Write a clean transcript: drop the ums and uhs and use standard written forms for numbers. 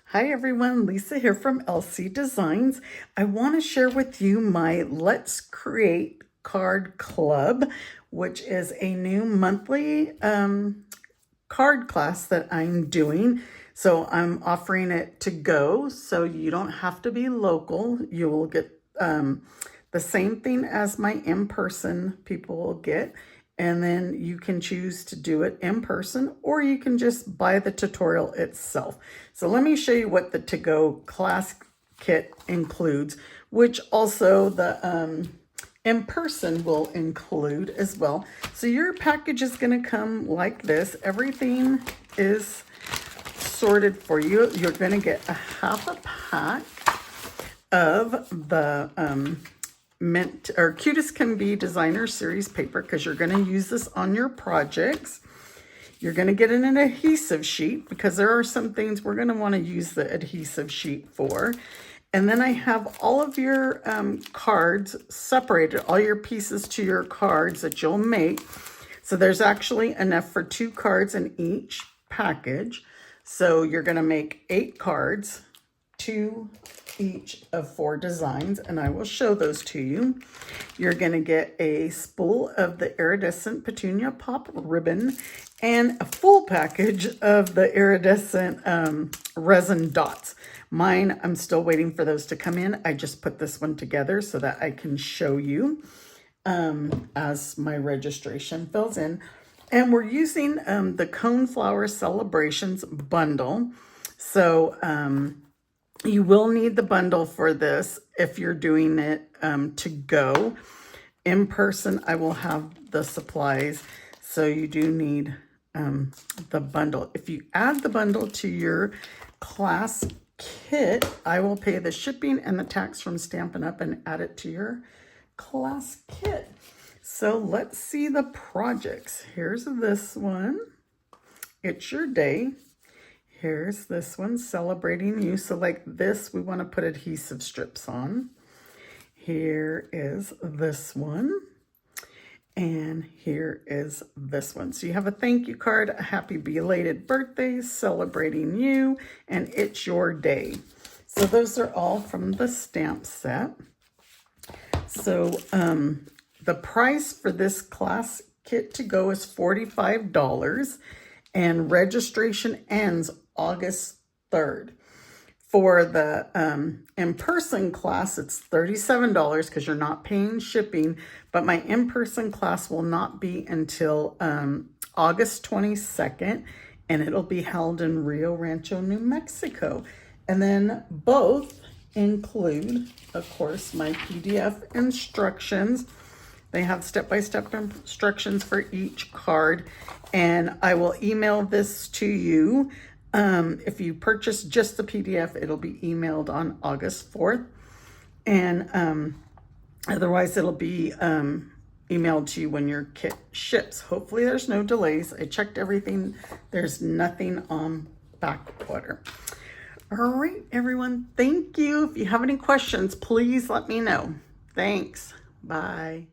Hi everyone, Lisa here from LC Designs. I want to share with you my Let's Create Card Club, which is a new monthly card class that I'm doing. So I'm offering it to go, so you don't have to be local. You will get the same thing as my in-person people will get. And then you can choose to do it in person, or you can just buy the tutorial itself. So let me show you what the to-go class kit includes, which also the in person will include as well. So your package is going to come like this. Everything is sorted for you. You're going to get a half a pack of the Mint or Cutest Can Be Designer Series paper, because you're going to use this on your projects. You're going to get an adhesive sheet, because there are some things we're going to want to use the adhesive sheet for. And then I have all of your cards separated, all your pieces to your cards that you'll make. So there's actually enough for 2 cards in each package. So you're going to make 8 cards, 2 each of 4 designs, and I will show those to you. You're going to get a spool of the iridescent petunia pop ribbon and a full package of the iridescent resin dots. Mine, I'm still waiting for those to come in. I just put this one together so that I can show you as my registration fills in. And we're using the Coneflower Celebrations bundle. So you will need the bundle for this if you're doing it to go. In person, I will have the supplies, so you do need the bundle. If you add the bundle to your class kit, I will pay the shipping and the tax from Stampin' Up! And add it to your class kit. So let's see the projects. Here's this one. It's your day. Here's this one, Celebrating You. So like this, we want to put adhesive strips on. Here is this one. And here is this one. So you have a thank you card, a happy belated birthday, celebrating you, and it's your day. So those are all from the stamp set. So the price for this class kit to go is $45, and registration ends August 3rd. For the in-person class, it's $37 because you're not paying shipping, but my in-person class will not be until August 22nd, and it'll be held in Rio Rancho, New Mexico. And then both include, of course, my PDF instructions. They have step-by-step instructions for each card, and I will email this to you. If you purchase just the PDF, it'll be emailed on August 4th. And otherwise, it'll be emailed to you when your kit ships. Hopefully, there's no delays. I checked everything. There's nothing on back order. All right, everyone. Thank you. If you have any questions, please let me know. Thanks. Bye.